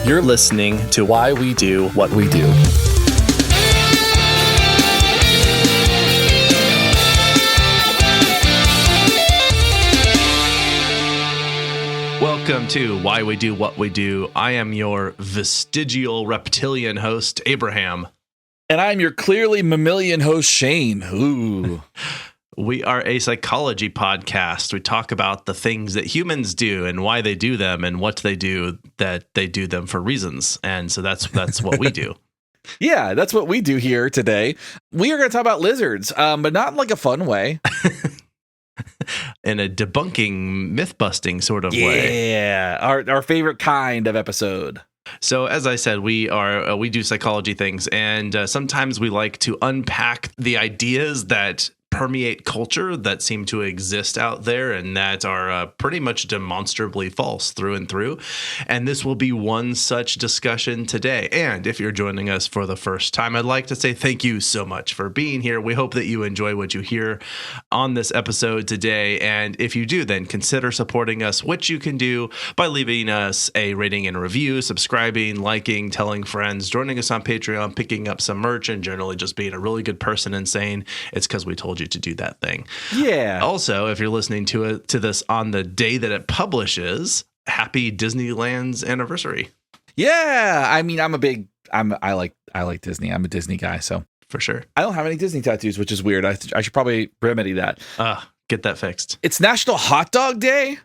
You're listening to Why We Do What We Do. Welcome to Why We Do What We Do. I am your vestigial reptilian host, Abraham. And I'm your clearly mammalian host, Shane. Ooh. We are a psychology podcast. We talk about the things that humans do and why they do them and what they do, that they do them for reasons. And so that's what we do. Yeah, that's what we do here today. We are going to talk about lizards, but not in like a fun way. In a debunking, myth-busting sort of way. Yeah, our favorite kind of episode. So as I said, we do psychology things, and sometimes we like to unpack the ideas that permeate culture that seem to exist out there and that are pretty much demonstrably false through and through. And this will be one such discussion today. And if you're joining us for the first time, I'd like to say thank you so much for being here. We hope that you enjoy what you hear on this episode today. And if you do, then consider supporting us, which you can do by leaving us a rating and review, subscribing, liking, telling friends, joining us on Patreon, picking up some merch, and generally just being a really good person and saying it's because we told you to do that thing. Yeah. Also, if you're listening to this on the day that it publishes, happy Disneyland's anniversary. Yeah. I mean, I like Disney. I'm a Disney guy, so For sure. I don't have any Disney tattoos, which is weird. I should probably remedy that. Get that fixed. It's National Hot Dog Day.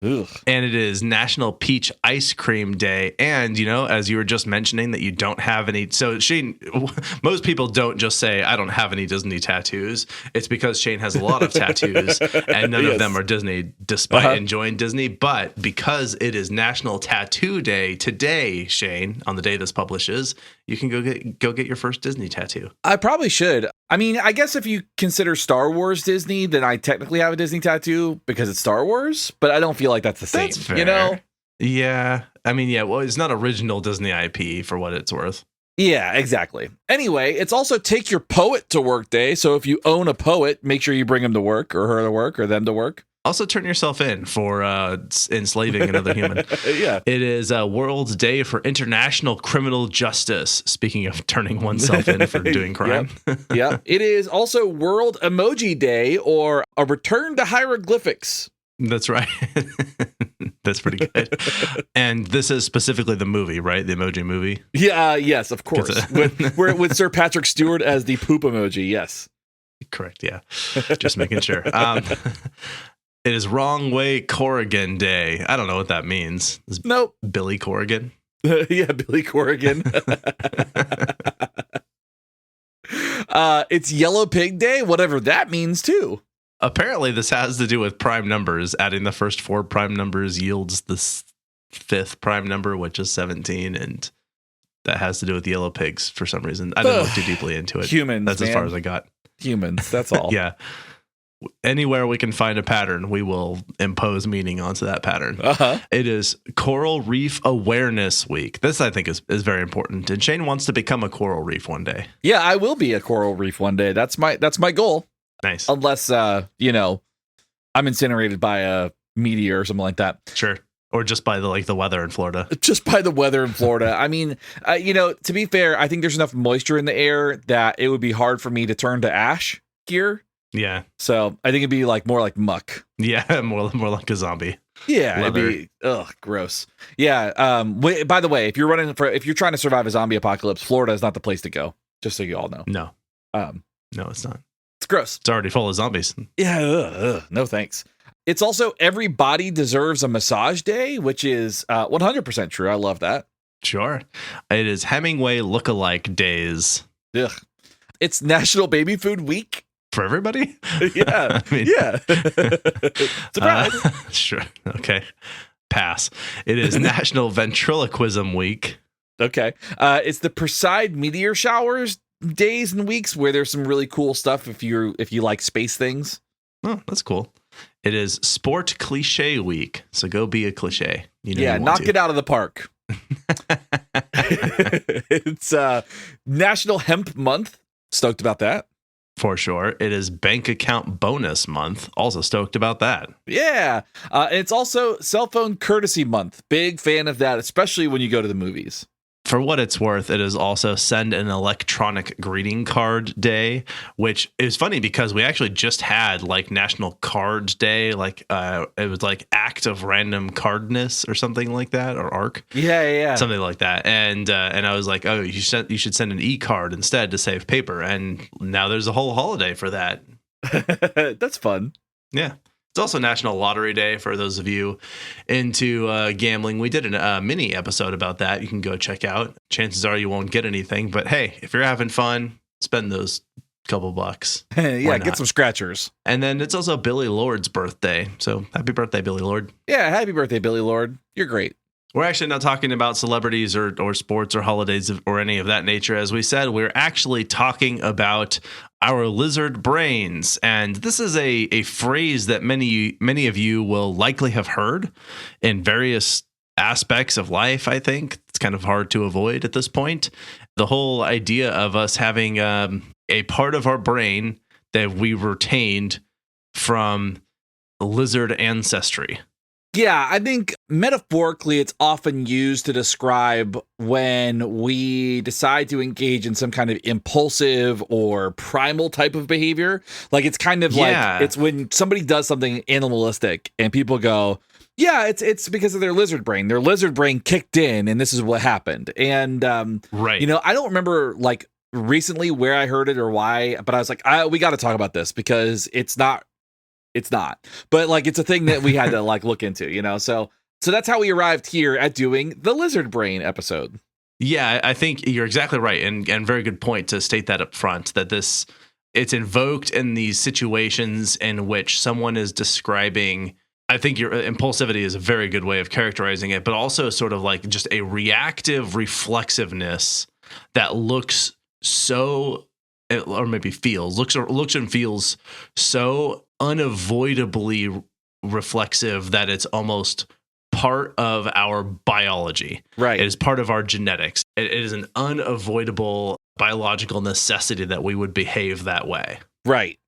Ugh. And it is National Peach Ice Cream Day. And, you know, as you were just mentioning that you don't have any. So Shane, most people don't just say, I don't have any Disney tattoos. It's because Shane has a lot of tattoos and none of them are Disney despite enjoying Disney. But because it is National Tattoo Day today, Shane, on the day this publishes, you can go get your first Disney tattoo. I probably should. I mean, I guess if you consider Star Wars Disney, then I technically have a Disney tattoo because it's Star Wars, but I don't feel like that's the same. That's fair. You know? Yeah. I mean, yeah, well, it's not original Disney IP for what it's worth. Yeah, exactly. Anyway, it's also Take Your Poet to Work Day. So if you own a poet, make sure you bring him to work or her to work or them to work. Also, turn yourself in for enslaving another human. Yeah. It is World Day for International Criminal Justice. Speaking of turning oneself in for doing crime. Yep. It is also World Emoji Day, or a return to hieroglyphics. That's right. That's pretty good. And this is specifically the movie, right? The Emoji movie? Yeah, yes, of course. with Sir Patrick Stewart as the poop emoji, yes. Correct, yeah. Just making sure. It is Wrong Way Corrigan Day. I don't know what that means. Nope. Billy Corrigan? Yeah, Billy Corrigan. It's Yellow Pig Day, whatever that means, too. Apparently, this has to do with prime numbers. Adding the first 4 prime numbers yields the 5th prime number, which is 17, and that has to do with yellow pigs for some reason. I didn't look too deeply into it. Humans, That's man. as far as I got. Humans, that's all. Yeah. Anywhere we can find a pattern, we will impose meaning onto that pattern. It is Coral Reef Awareness Week. This, I think, is very important. And Shane wants to become a coral reef one day. Yeah, I will be a coral reef one day. That's my goal. Nice. Unless, I'm incinerated by a meteor or something like that. Sure. Or just by the weather in Florida. Just by the weather in Florida. I mean, to be fair, I think there's enough moisture in the air that it would be hard for me to turn to ash here. Yeah. So I think it'd be more like muck. Yeah, more like a zombie. Yeah, Leather. it'd be gross. Yeah. By the way, if you're trying to survive a zombie apocalypse, Florida is not the place to go. Just so you all know. No. No, it's not. It's gross. It's already full of zombies. Yeah. No thanks. It's also Every Body Deserves a Massage Day, which is 100% true. I love that. Sure. It is Hemingway Lookalike Days. Ugh. It's National Baby Food Week. For everybody? Yeah. I mean, yeah. Surprise. Sure. Okay. Pass. It is National Ventriloquism Week. Okay. It's the Perseid meteor showers days and weeks, where there's some really cool stuff if you like space things. Oh, that's cool. It is Sport Cliche Week. So go be a cliche. Knock it out of the park. It's National Hemp Month. Stoked about that. For sure. It is bank account bonus month. Also stoked about that. Yeah. It's also cell phone courtesy month. Big fan of that, especially when you go to the movies. For what it's worth, it is also send an electronic greeting card day, which is funny because we actually just had like National Card Day, like it was like Act of Random Cardness or something like that, or ARC. Yeah. Something like that. And I was like, oh, you should send an e-card instead to save paper. And now there's a whole holiday for that. That's fun. Yeah. It's also National Lottery Day for those of you into gambling. We did a mini episode about that. You can go check out. Chances are you won't get anything, but hey, if you're having fun, spend those couple bucks. Yeah, get some scratchers. And then it's also Billy Lord's birthday. So happy birthday, Billy Lord. Yeah, happy birthday, Billy Lord. You're great. We're actually not talking about celebrities or sports or holidays or any of that nature. As we said, we're actually talking about our lizard brains. And this is a phrase that many of you will likely have heard in various aspects of life, I think. It's kind of hard to avoid at this point. The whole idea of us having a part of our brain that we retained from lizard ancestry. Yeah, I think metaphorically it's often used to describe when we decide to engage in some kind of impulsive or primal type of behavior. Like it's kind of like it's when somebody does something animalistic and people go, yeah, it's because of their lizard brain. Their lizard brain kicked in and this is what happened. And right. You know, I don't remember like recently where I heard it or why, but I was like, we got to talk about this because it's not, but like, it's a thing that we had to like look into, you know? So that's how we arrived here at doing the lizard brain episode. Yeah, I think you're exactly right. And very good point to state that up front, that it's invoked in these situations in which someone is describing, I think your impulsivity is a very good way of characterizing it, but also sort of like just a reactive reflexiveness that looks so, or maybe looks and feels so unavoidably reflexive that it's almost part of our biology. Right. It is part of our genetics. It is an unavoidable biological necessity that we would behave that way. Right.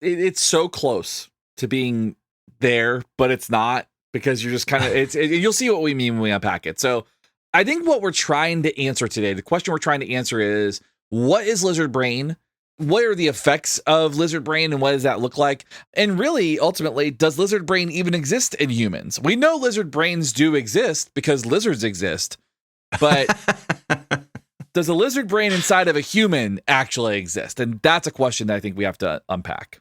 It's so close to being there, but it's not, because you're just kind of, you'll see what we mean when we unpack it. So I think what we're trying to answer today, the question we're trying to answer is, what is lizard brain? What are the effects of lizard brain and what does that look like? And really, ultimately, does lizard brain even exist in humans? We know lizard brains do exist because lizards exist, but does a lizard brain inside of a human actually exist? And that's a question that I think we have to unpack.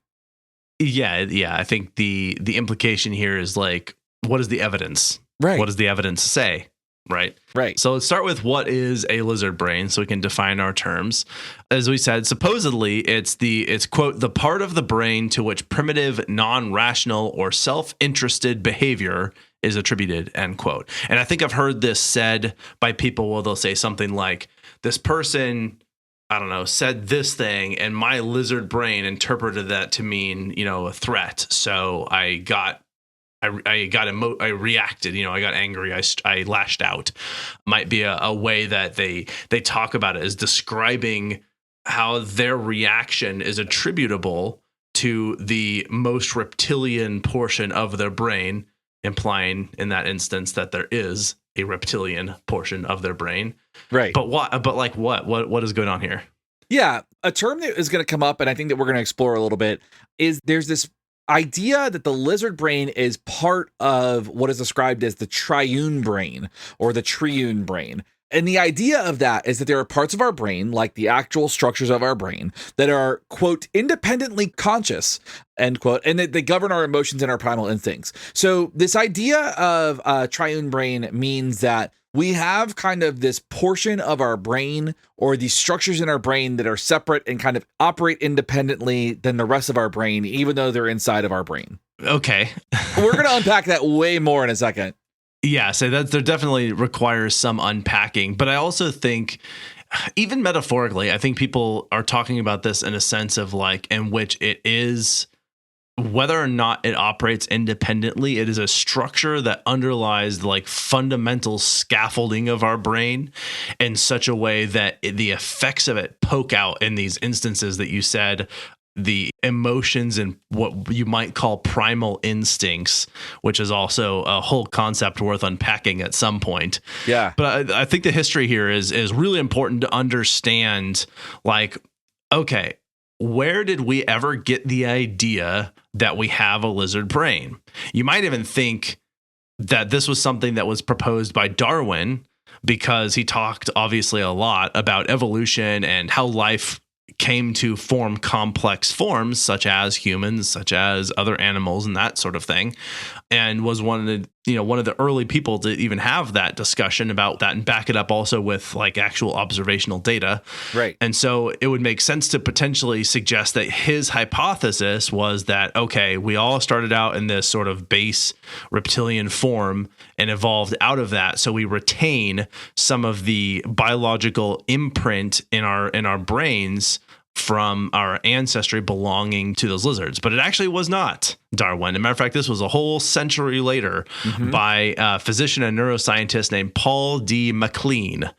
Yeah. I think the implication here is like, what is the evidence? Right. What does the evidence say? Right. So let's start with what is a lizard brain so we can define our terms. As we said, supposedly it's quote, the part of the brain to which primitive, non-rational or self-interested behavior is attributed, end quote. And I think I've heard this said by people where they'll say something like, this person, I don't know, said this thing and my lizard brain interpreted that to mean, you know, a threat. So I reacted, you know, I got angry. I lashed out. Might be a way that they talk about it, as describing how their reaction is attributable to the most reptilian portion of their brain, implying in that instance that there is a reptilian portion of their brain. Right. But what is going on here? Yeah. A term that is going to come up, and I think that we're going to explore a little bit, is there's this idea that the lizard brain is part of what is described as the triune brain or the triune brain. And the idea of that is that there are parts of our brain, like the actual structures of our brain, that are, quote, independently conscious, end quote, and that they govern our emotions and our primal instincts. So this idea of triune brain means that we have kind of this portion of our brain or these structures in our brain that are separate and kind of operate independently than the rest of our brain, even though they're inside of our brain. Okay. We're going to unpack that way more in a second. Yeah, so that there definitely requires some unpacking. But I also think, even metaphorically, I think people are talking about this in a sense of like, in which it is, whether or not it operates independently, it is a structure that underlies like fundamental scaffolding of our brain in such a way that the effects of it poke out in these instances that you said the emotions and what you might call primal instincts, which is also a whole concept worth unpacking at some point. Yeah. But I think the history here is really important to understand, like, okay, where did we ever get the idea that we have a lizard brain? You might even think that this was something that was proposed by Darwin, because he talked obviously a lot about evolution and how life came to form complex forms, such as humans, such as other animals, and that sort of thing, and was one of the early people to even have that discussion about that and back it up also with like actual observational data. Right. And so it would make sense to potentially suggest that his hypothesis was that, okay, we all started out in this sort of base reptilian form and evolved out of that. So we retain some of the biological imprint in our brains from our ancestry belonging to those lizards. But it actually was not, Darwin. As a matter of fact, this was a whole century later by a physician and neuroscientist named Paul D. MacLean.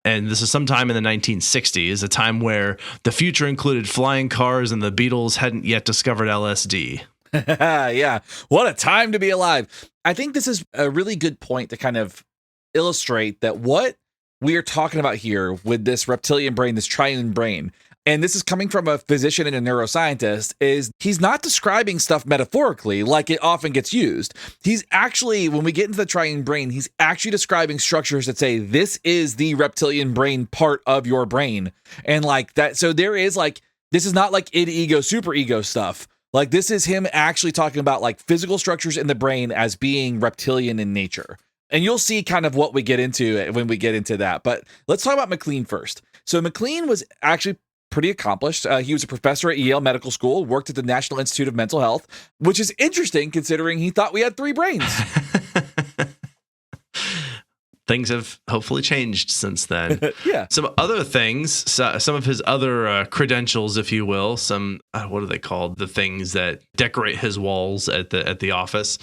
And this is sometime in the 1960s, a time where the future included flying cars and the Beatles hadn't yet discovered LSD. Yeah. What a time to be alive. I think this is a really good point to kind of illustrate that what we are talking about here with this reptilian brain, this triune brain, and this is coming from a physician and a neuroscientist, is he's not describing stuff metaphorically like it often gets used. He's actually, when we get into the triune brain, he's actually describing structures that say this is the reptilian brain part of your brain. And like that, so there is like, this is not like id, ego, super ego stuff. Like this is him actually talking about like physical structures in the brain as being reptilian in nature. And you'll see kind of what we get into when we get into that. But let's talk about MacLean first. So MacLean was actually pretty accomplished. He was a professor at Yale Medical School, worked at the National Institute of Mental Health, which is interesting considering he thought we had 3 brains. Things have hopefully changed since then. Yeah. Some other things, some of his other credentials, if you will, some, what are they called? The things that decorate his walls at the office.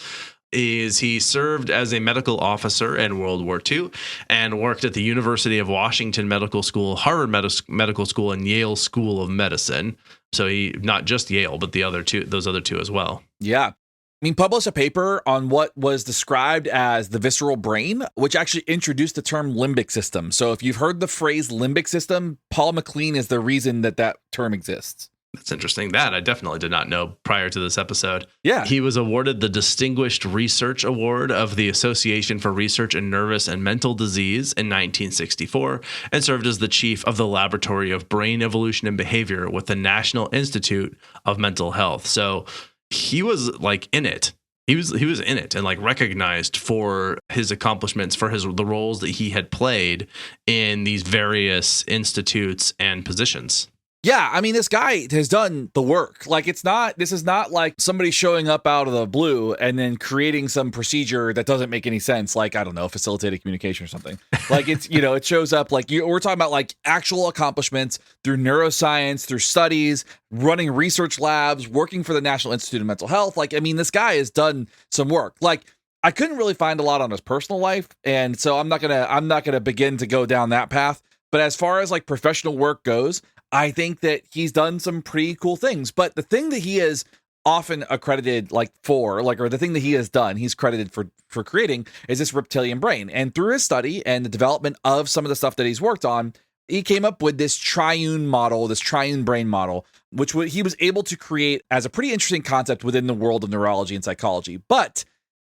Is he served as a medical officer in World War II and worked at the University of Washington Medical School, Harvard Medical School, and Yale School of Medicine. So he, not just Yale, but those other two as well. Yeah. I mean, published a paper on what was described as the visceral brain, which actually introduced the term limbic system. So if you've heard the phrase limbic system, Paul MacLean is the reason that term exists. That's interesting. That I definitely did not know prior to this episode. Yeah. He was awarded the Distinguished Research Award of the Association for Research in Nervous and Mental Disease in 1964 and served as the chief of the Laboratory of Brain Evolution and Behavior with the National Institute of Mental Health. So he was like in it. He was in it and like recognized for his accomplishments, for the roles that he had played in these various institutes and positions. Yeah, I mean, this guy has done the work. Like, this is not like somebody showing up out of the blue and then creating some procedure that doesn't make any sense. Like, I don't know, facilitated communication or something. Like, it's, it shows up like we're talking about like actual accomplishments through neuroscience, through studies, running research labs, working for the National Institute of Mental Health. Like, I mean, this guy has done some work. Like, I couldn't really find a lot on his personal life. And so I'm not gonna begin to go down that path. But as far as like professional work goes, I think that he's done some pretty cool things. But the thing that he is often accredited or the thing that he has done, he's credited for creating, is this reptilian brain. And through his study and the development of some of the stuff that he's worked on, he came up with this triune model, this triune brain model, which he was able to create as a pretty interesting concept within the world of neurology and psychology. But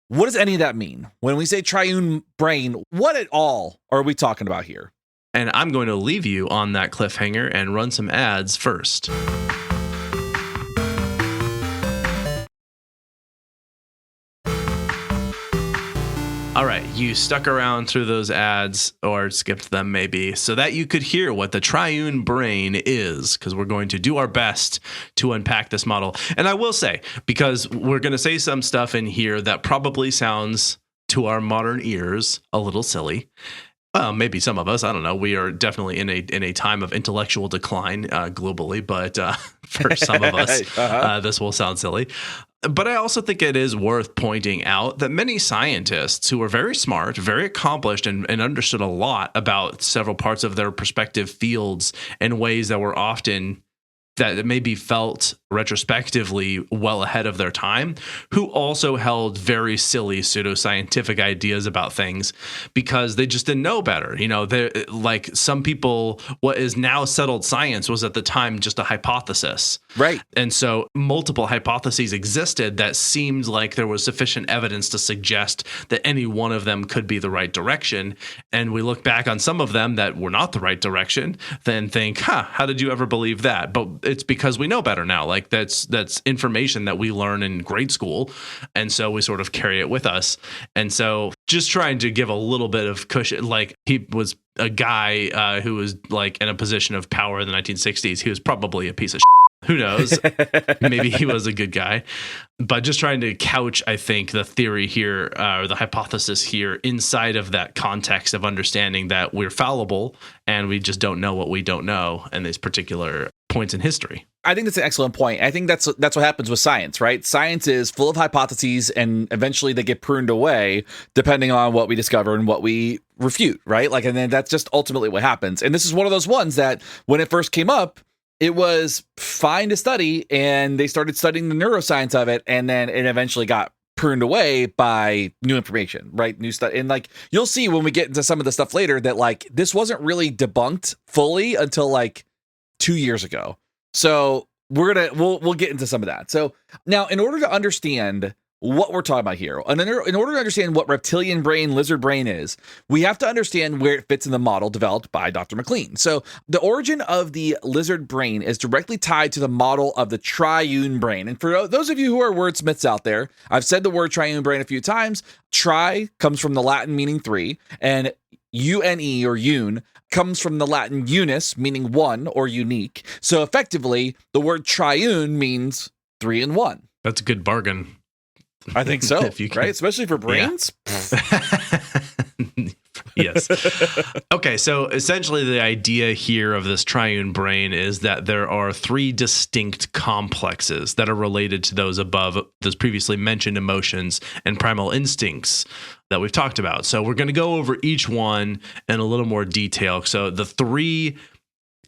what does any of that mean? When we say triune brain, what at all are we talking about here? And I'm going to leave you on that cliffhanger and run some ads first. All right, you stuck around through those ads or skipped them maybe so that you could hear what the triune brain is, because we're going to do our best to unpack this model. And I will say, because we're going to say some stuff in here that probably sounds to our modern ears a little silly. Well, maybe some of us, I don't know. We are definitely in a time of intellectual decline globally, but for some of us, this will sound silly. But I also think it is worth pointing out that many scientists who were very smart, very accomplished, and understood a lot about several parts of their respective fields in ways that were often that maybe felt retrospectively well ahead of their time, who also held very silly pseudoscientific ideas about things because they just didn't know better. You know, like some people, what is now settled science was at the time just a hypothesis. Right. And so multiple hypotheses existed that seemed like there was sufficient evidence to suggest that any one of them could be the right direction. And we look back on some of them that were not the right direction, then think, how did you ever believe that? But it's because we know better now. Like that's information that we learn in grade school. And so we sort of carry it with us. And so just trying to give a little bit of cushion, like he was a guy who was like in a position of power in the 1960s. He was probably a piece of shit. Who knows? Maybe he was a good guy. But just trying to couch, I think, the theory here, or the hypothesis here, inside of that context of understanding that we're fallible and we just don't know what we don't know in these particular points in history. I think that's an excellent point. I think that's what happens with science, right? Science is full of hypotheses, and eventually they get pruned away depending on what we discover and what we refute, right? Like, and then that's just ultimately what happens. And this is one of those ones that when it first came up, it was fine to study, and they started studying the neuroscience of it, and then it eventually got pruned away by new information, right? New stuff. And like, you'll see when we get into some of the stuff later that like, this wasn't really debunked fully until like 2 years ago. So we'll get into some of that. So now, in order to understand what we're talking about here, and in order to understand what reptilian brain, lizard brain is, we have to understand where it fits in the model developed by Dr. McLean. So the origin of the lizard brain is directly tied to the model of the triune brain. And for those of you who are wordsmiths out there, I've said the word triune brain a few times. Tri comes from the Latin meaning three, and une or un comes from the Latin unus, meaning one or unique. So effectively, the word triune means 3 in 1. That's a good bargain. I think so, right? Especially for brains. Yeah. Yes. Okay, so essentially the idea here of this triune brain is that there are 3 distinct complexes that are related to those above, those previously mentioned emotions and primal instincts that we've talked about. So we're going to go over each one in a little more detail. So the 3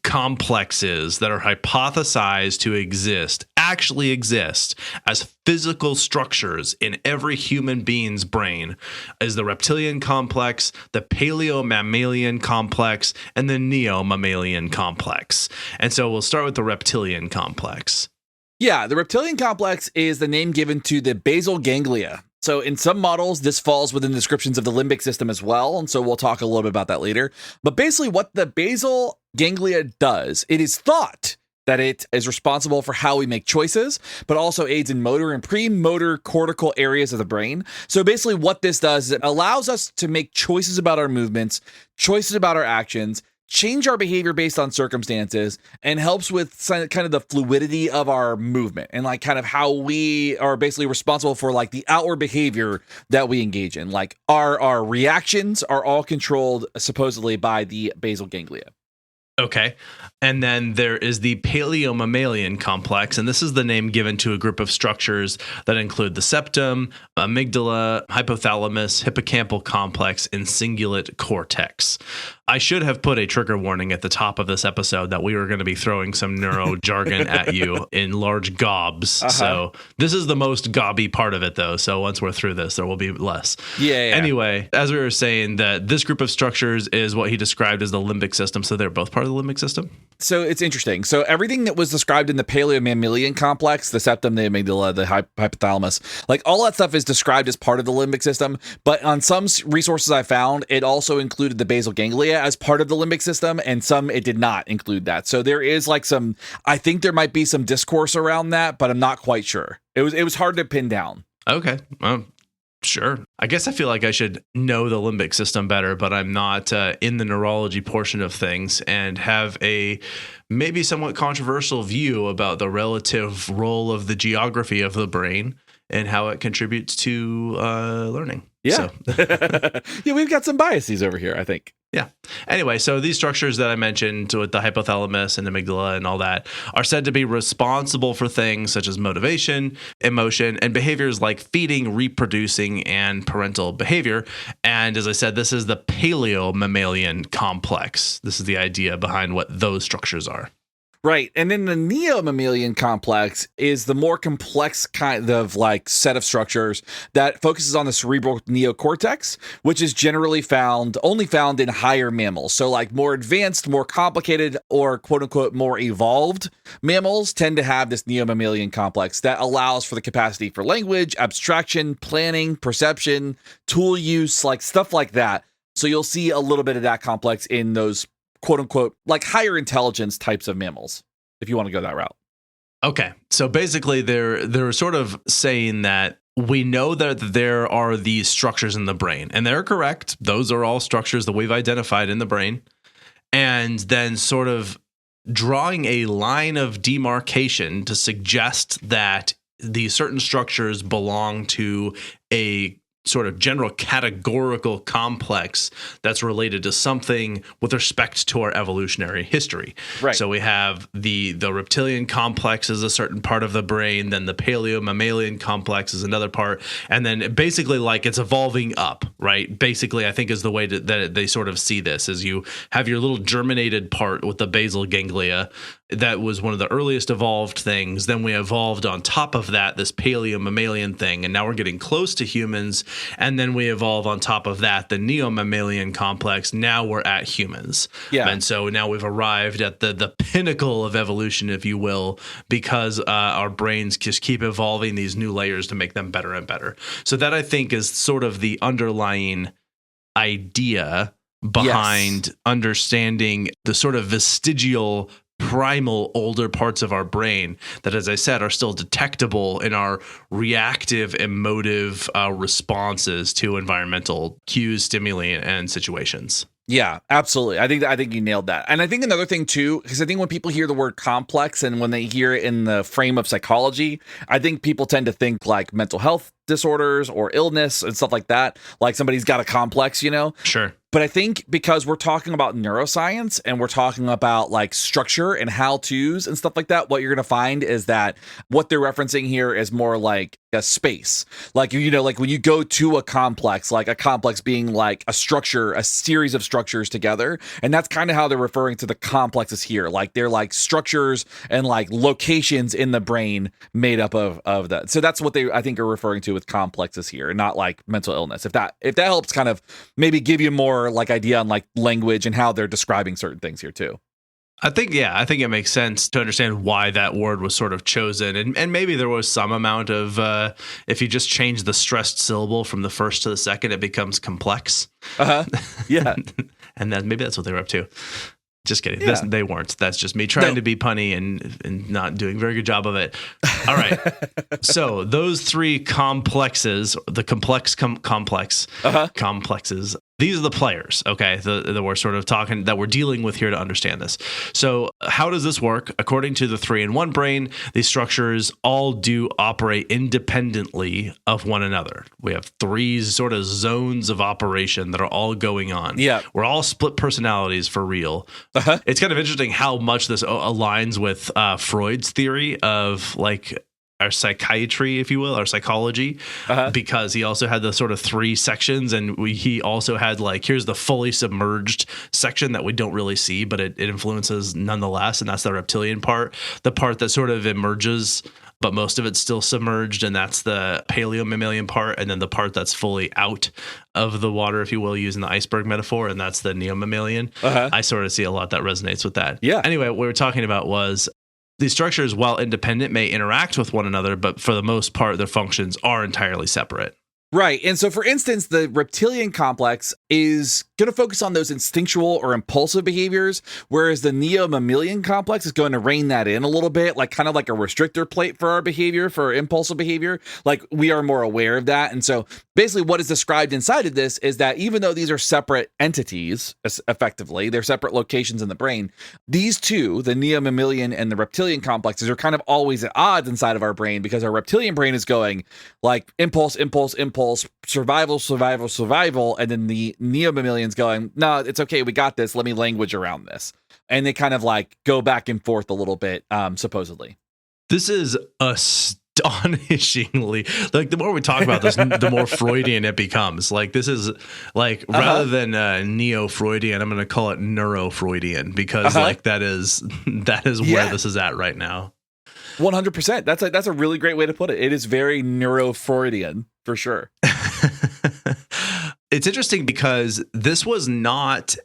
complexes that are hypothesized to exist actually exist as physical structures in every human being's brain is the reptilian complex, the paleo-mammalian complex, and the neo-mammalian complex. And so we'll start with the reptilian complex. Yeah, the reptilian complex is the name given to the basal ganglia. So in some models, this falls within descriptions of the limbic system as well. And so we'll talk a little bit about that later. But basically what the basal ganglia does, it is thought that it is responsible for how we make choices, but also aids in motor and premotor cortical areas of the brain. So basically what this does is it allows us to make choices about our movements, choices about our actions, change our behavior based on circumstances, and helps with kind of the fluidity of our movement and like kind of how we are basically responsible for like the outward behavior that we engage in. Like our reactions are all controlled supposedly by the basal ganglia. Okay. And then there is the paleo-mammalian complex, and this is the name given to a group of structures that include the septum, amygdala, hypothalamus, hippocampal complex, and cingulate cortex. I should have put a trigger warning at the top of this episode that we were going to be throwing some neuro jargon at you in large gobs. So this is the most gobby part of it, though. So once we're through this, there will be less. Yeah. Anyway, as we were saying, that this group of structures is what he described as the limbic system. So they're both part of the limbic system. So it's interesting. So everything that was described in the paleo-mammalian complex, the septum, the amygdala, the hypothalamus, like all that stuff is described as part of the limbic system. But on some resources I found, it also included the basal ganglia as part of the limbic system, and some it did not include that. So there is like some, I think there might be some discourse around that, but I'm not quite sure. It was hard to pin down. Okay. Well, sure. I guess I feel like I should know the limbic system better, but I'm not in the neurology portion of things and have a maybe somewhat controversial view about the relative role of the geography of the brain and how it contributes to learning. Yeah. So. Yeah, we've got some biases over here, I think. Yeah. Anyway, so these structures that I mentioned with the hypothalamus and amygdala and all that are said to be responsible for things such as motivation, emotion, and behaviors like feeding, reproducing, and parental behavior. And as I said, this is the paleo-mammalian complex. This is the idea behind what those structures are. Right. And then the neo-mammalian complex is the more complex kind of like set of structures that focuses on the cerebral neocortex, which is generally only found in higher mammals. So like more advanced, more complicated, or quote unquote more evolved mammals tend to have this neo-mammalian complex that allows for the capacity for language, abstraction, planning, perception, tool use, like stuff like that. So you'll see a little bit of that complex in those quote unquote, like higher intelligence types of mammals, if you want to go that route. Okay. So basically they're sort of saying that we know that there are these structures in the brain, and they're correct. Those are all structures that we've identified in the brain. And then sort of drawing a line of demarcation to suggest that these certain structures belong to a sort of general categorical complex that's related to something with respect to our evolutionary history. Right. So we have the reptilian complex is a certain part of the brain, then the paleo-mammalian complex is another part, and then basically like it's evolving up, right? Basically, I think is the way that they sort of see this is you have your little germinated part with the basal ganglia. That was one of the earliest evolved things. Then we evolved on top of that, this paleo-mammalian thing, and now we're getting close to humans. And then we evolve on top of that, the neo-mammalian complex. Now we're at humans. Yeah. And so now we've arrived at the pinnacle of evolution, if you will, because our brains just keep evolving these new layers to make them better and better. So that, I think, is sort of the underlying idea behind understanding the sort of vestigial primal older parts of our brain that, as I said, are still detectable in our reactive emotive responses to environmental cues, stimuli, and situations. Yeah, absolutely. I think you nailed that. And I think another thing too, because I think when people hear the word complex and when they hear it in the frame of psychology, I think people tend to think like mental health disorders or illness and stuff like that. Like somebody's got a complex, you know? Sure. But I think because we're talking about neuroscience and we're talking about like structure and how-tos and stuff like that, what you're going to find is that what they're referencing here is more like a space. Like, you know, like when you go to a complex, like a complex being like a structure, a series of structures together. And that's kind of how they're referring to the complexes here. Like they're like structures and like locations in the brain made up of that. So that's what they, I think, are referring to with complexes here, not like mental illness. If that helps kind of maybe give you more like idea on like language and how they're describing certain things here too. I think it makes sense to understand why that word was sort of chosen. And maybe there was some amount of, if you just change the stressed syllable from the first to the second, it becomes complex. Yeah. And then maybe that's what they were up to. Just kidding. Yeah. They weren't. That's just me trying to be punny and not doing a very good job of it. All right. So those three complexes, the complex complexes, these are the players, okay, that we're sort of talking, that we're dealing with here to understand this. So how does this work? According to the 3-in-1 brain, these structures all do operate independently of one another. We have three sort of zones of operation that are all going on. Yeah. We're all split personalities for real. It's kind of interesting how much this aligns with Freud's theory of like our psychiatry, if you will, our psychology, because he also had the sort of three sections, and he also had like, here's the fully submerged section that we don't really see, but it influences nonetheless, and that's the reptilian part, the part that sort of emerges, but most of it's still submerged, and that's the paleo-mammalian part, and then the part that's fully out of the water, if you will, using the iceberg metaphor, and that's the neo-mammalian. I sort of see a lot that resonates with that. Yeah. Anyway, what we were talking about was these structures, while independent, may interact with one another, but for the most part, their functions are entirely separate. Right. And so, for instance, the reptilian complex is going to focus on those instinctual or impulsive behaviors, whereas the neo-mammalian complex is going to rein that in a little bit, like kind of like a restrictor plate for our behavior, for our impulsive behavior. Like we are more aware of that. And so basically what is described inside of this is that even though these are separate entities, effectively, they're separate locations in the brain, these two, the neo-mammalian and the reptilian complexes, are kind of always at odds inside of our brain, because our reptilian brain is going like impulse, impulse, impulse, survival, survival, survival, and then the neo-mammalian's going, no, it's okay, we got this, let me language around this. And they kind of like go back and forth a little bit, supposedly. This is astonishingly, like the more we talk about this, the more Freudian it becomes. Like this is like rather than neo-Freudian, I'm going to call it neuro-Freudian because like that is where this is at right now. 100%. That's a really great way to put it. It is very neuro-Freudian for sure. It's interesting because this was not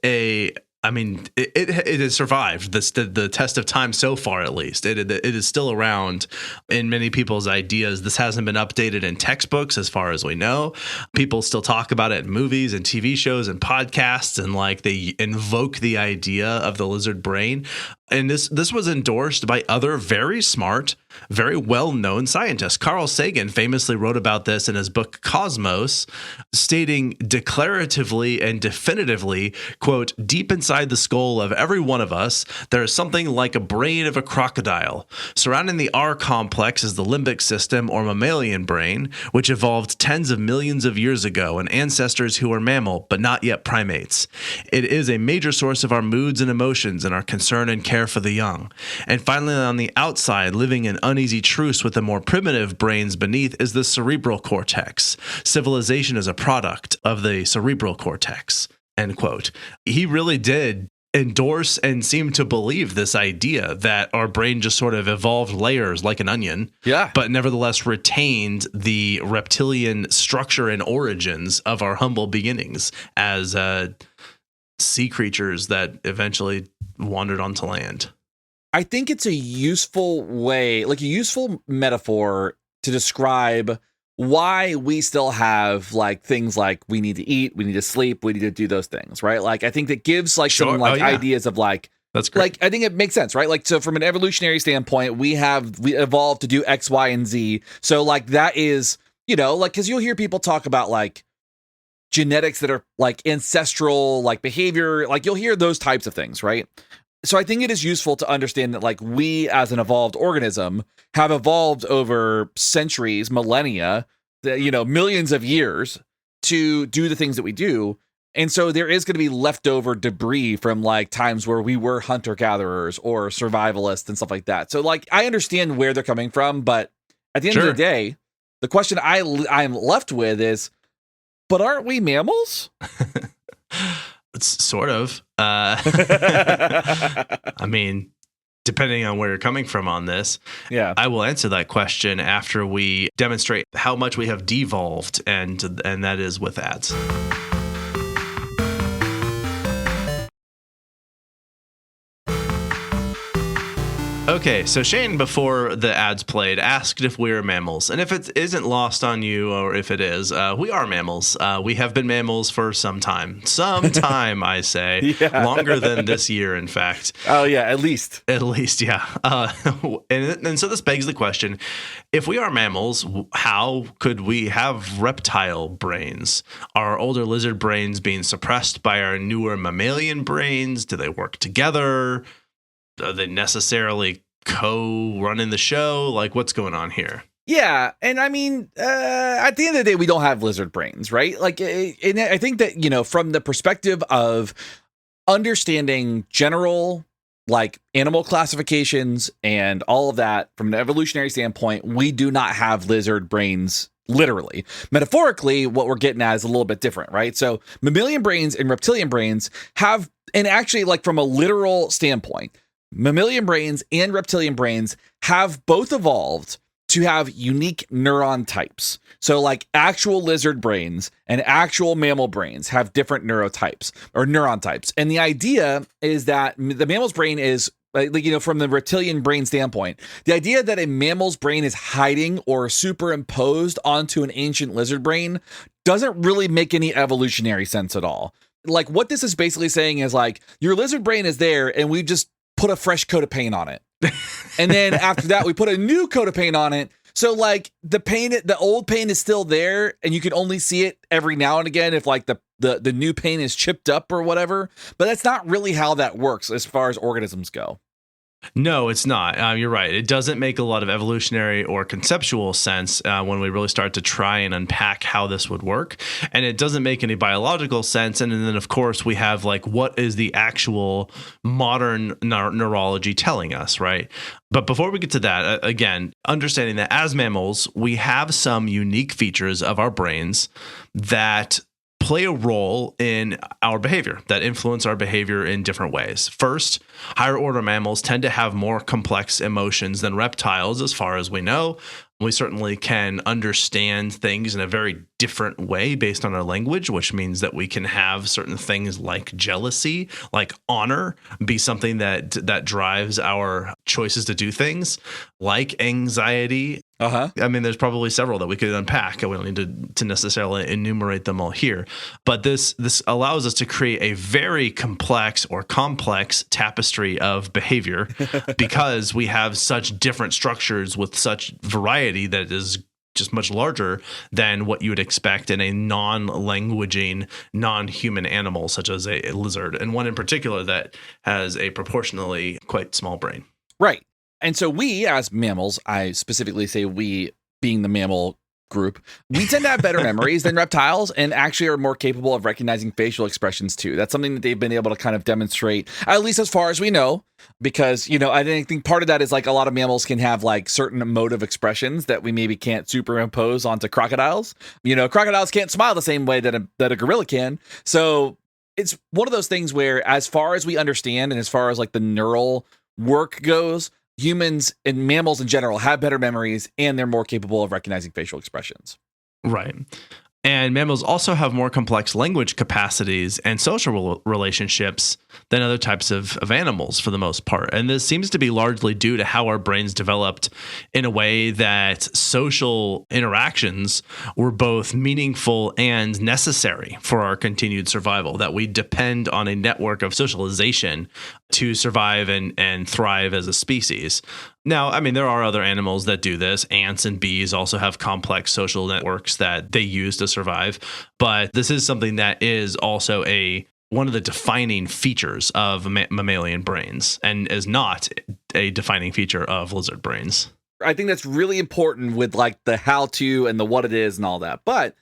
I mean, it has survived the test of time so far, at least. It is still around in many people's ideas. This hasn't been updated in textbooks as far as we know. People still talk about it in movies and TV shows and podcasts, and like they invoke the idea of the lizard brain. And this was endorsed by other very smart, very well-known scientists. Carl Sagan famously wrote about this in his book Cosmos, stating declaratively and definitively, quote, "Deep inside the skull of every one of us, there is something like a brain of a crocodile. Surrounding the R complex is the limbic system or mammalian brain, which evolved tens of millions of years ago and ancestors who were mammal, but not yet primates. It is a major source of our moods and emotions and our concern and care for the young. And finally, on the outside, living in uneasy truce with the more primitive brains beneath is the cerebral cortex. Civilization is a product of the cerebral cortex." End quote. He really did endorse and seem to believe this idea that our brain just sort of evolved layers like an onion, but nevertheless retained the reptilian structure and origins of our humble beginnings as sea creatures that eventually wandered onto land. I think it's a useful way, like a useful metaphor to describe why we still have like things like we need to eat, we need to sleep, we need to do those things, right? Like I think that gives like some like ideas of like, that's great. Like I think it makes sense, right? Like so from an evolutionary standpoint, we evolved to do X, Y, and Z. So like that is, you know, like because you'll hear people talk about like genetics that are like ancestral, like behavior, like you'll hear those types of things, right? So I think it is useful to understand that like we as an evolved organism have evolved over centuries, millennia, you know, millions of years to do the things that we do. And so there is going to be leftover debris from like times where we were hunter gatherers or survivalists and stuff like that. So like I understand where they're coming from, but at the end of the day, the question I'm left with is, but aren't we mammals? It's sort of. I mean, depending on where you're coming from on this, I will answer that question after we demonstrate how much we have devolved, and that is with ads. Okay, so Shane, before the ads played, asked if we're mammals. And if it isn't lost on you, or if it is, we are mammals. We have been mammals for some time. Some time, I say. Longer than this year, in fact. Oh, yeah, at least. At least, yeah. And so this begs the question, if we are mammals, how could we have reptile brains? Are our older lizard brains being suppressed by our newer mammalian brains? Do they work together? Are they necessarily co-running the show? Like, what's going on here? Yeah, and I mean, at the end of the day, we don't have lizard brains, right? Like, and I think that, you know, from the perspective of understanding general, like, animal classifications and all of that, from an evolutionary standpoint, we do not have lizard brains. Literally. Metaphorically, what we're getting at is a little bit different, right? So mammalian brains and reptilian brains have, and actually, like, from a literal standpoint, mammalian brains and reptilian brains have both evolved to have unique neuron types. So like actual lizard brains and actual mammal brains have different neurotypes or neuron types. And the idea is that the mammal's brain is, like, you know, from the reptilian brain standpoint, the idea that a mammal's brain is hiding or superimposed onto an ancient lizard brain doesn't really make any evolutionary sense at all. Like what this is basically saying is like your lizard brain is there and we've just put a fresh coat of paint on it. And then after that, we put a new coat of paint on it. So like the old paint is still there and you can only see it every now and again if like the new paint is chipped up or whatever. But that's not really how that works as far as organisms go. No, it's not. You're right. It doesn't make a lot of evolutionary or conceptual sense when we really start to try and unpack how this would work. And it doesn't make any biological sense. And then, of course, we have like, what is the actual modern neurology telling us, right? But before we get to that, again, understanding that as mammals, we have some unique features of our brains that play a role in our behavior, that influence our behavior in different ways. First, higher order mammals tend to have more complex emotions than reptiles, as far as we know. We certainly can understand things in a very different way based on our language, which means that we can have certain things like jealousy, like honor, be something that drives our choices to do things, like anxiety. I mean, there's probably several that we could unpack. We don't need to necessarily enumerate them all here. But this allows us to create a very complex tapestry of behavior because we have such different structures with such variety that is just much larger than what you would expect in a non-languaging, non-human animal such as a lizard, and one in particular that has a proportionally quite small brain. Right. And so we, as mammals, I specifically say we being the mammal group, we tend to have better memories than reptiles and actually are more capable of recognizing facial expressions too. That's something that they've been able to kind of demonstrate, at least as far as we know, because, I think part of that is like a lot of mammals can have like certain emotive expressions that we maybe can't superimpose onto crocodiles. Crocodiles can't smile the same way that a gorilla can. So it's one of those things where, as far as we understand and as far as like the neural work goes, humans and mammals in general have better memories and they're more capable of recognizing facial expressions. Right. And mammals also have more complex language capacities and social relationships than other types of animals for the most part. And this seems to be largely due to how our brains developed in a way that social interactions were both meaningful and necessary for our continued survival, that we depend on a network of socialization to survive and thrive as a species. Now, I mean, there are other animals that do this. Ants and bees also have complex social networks that they use to survive. But this is something that is also one of the defining features of mammalian brains and is not a defining feature of lizard brains. I think that's really important with like the how to and the what it is and all that. But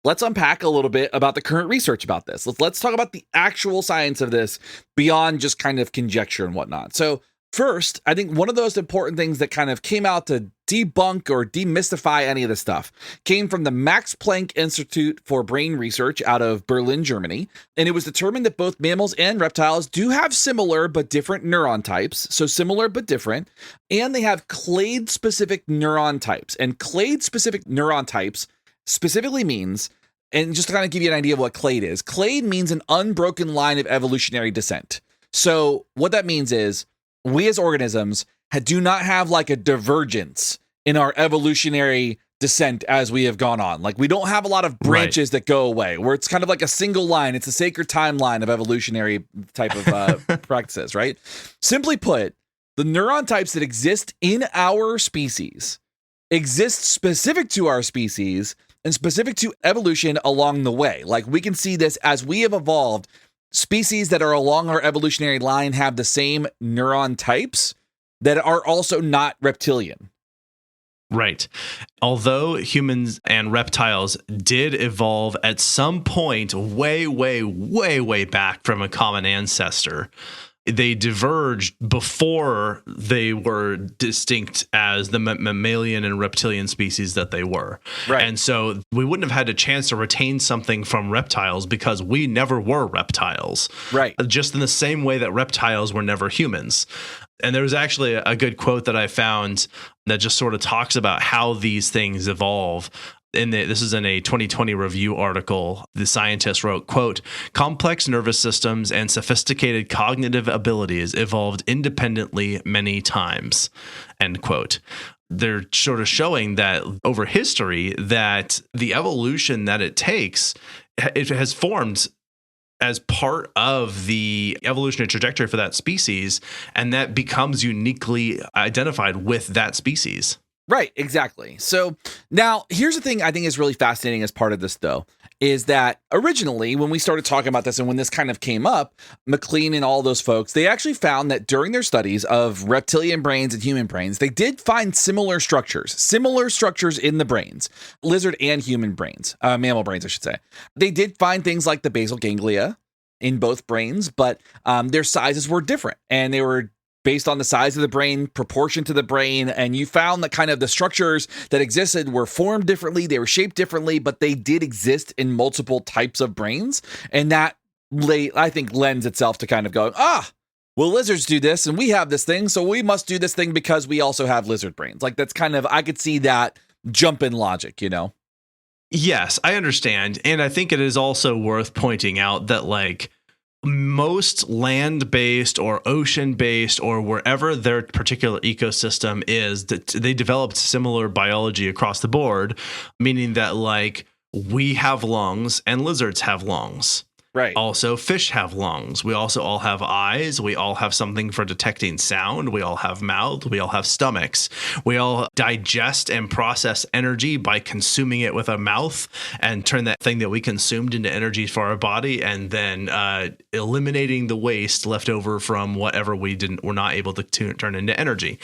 let's unpack a little bit about the current research about this. Let's talk about the actual science of this beyond just kind of conjecture and whatnot. So first, I think one of those important things that kind of came out to debunk or demystify any of this stuff came from the Max Planck Institute for Brain Research out of Berlin, Germany. And it was determined that both mammals and reptiles do have similar but different neuron types. So similar but different. And they have clade-specific neuron types. And clade-specific neuron types specifically means, and just to kind of give you an idea of what clade is, clade means an unbroken line of evolutionary descent. So what that means is, we as organisms do not have like a divergence in our evolutionary descent as we have gone on. Like we don't have a lot of branches that go away, where it's kind of like a single line. It's a sacred timeline of evolutionary type of practices, right? Simply put, the neuron types that exist in our species exist specific to our species and specific to evolution along the way. Like we can see this as we have evolved. Species that are along our evolutionary line have the same neuron types that are also not reptilian. Right. Although humans and reptiles did evolve at some point way, way, way, way back from a common ancestor, they diverged before they were distinct as the mammalian and reptilian species that they were. Right. And so we wouldn't have had a chance to retain something from reptiles because we never were reptiles. Right. Just in the same way that reptiles were never humans. And there was actually a good quote that I found that just sort of talks about how these things evolve. This is in a 2020 review article. The scientist wrote, quote, "Complex nervous systems and sophisticated cognitive abilities evolved independently many times," end quote. They're sort of showing that over history that the evolution that it takes, it has formed as part of the evolutionary trajectory for that species, and that becomes uniquely identified with that species. Right, exactly. So now here's the thing I think is really fascinating as part of this, though, is that originally when we started talking about this and when this kind of came up, McLean and all those folks, they actually found that during their studies of reptilian brains and human brains, they did find similar structures in the brains, lizard and human brains, mammal brains, I should say. They did find things like the basal ganglia in both brains, but their sizes were different, and they were based on the size of the brain, proportion to the brain, and you found that kind of the structures that existed were formed differently, they were shaped differently, but they did exist in multiple types of brains, and that, I think, lends itself to kind of going, well, lizards do this, and we have this thing, so we must do this thing because we also have lizard brains. Like, that's kind of, I could see that jump in logic, you know? Yes, I understand, and I think it is also worth pointing out that, like, most land-based or ocean-based or wherever their particular ecosystem is, that they developed similar biology across the board, meaning that, like, we have lungs and lizards have lungs. Right. Also, fish have lungs. We also all have eyes. We all have something for detecting sound. We all have mouths. We all have stomachs. We all digest and process energy by consuming it with a mouth and turn that thing that we consumed into energy for our body, and then eliminating the waste left over from whatever we're not able to turn into energy.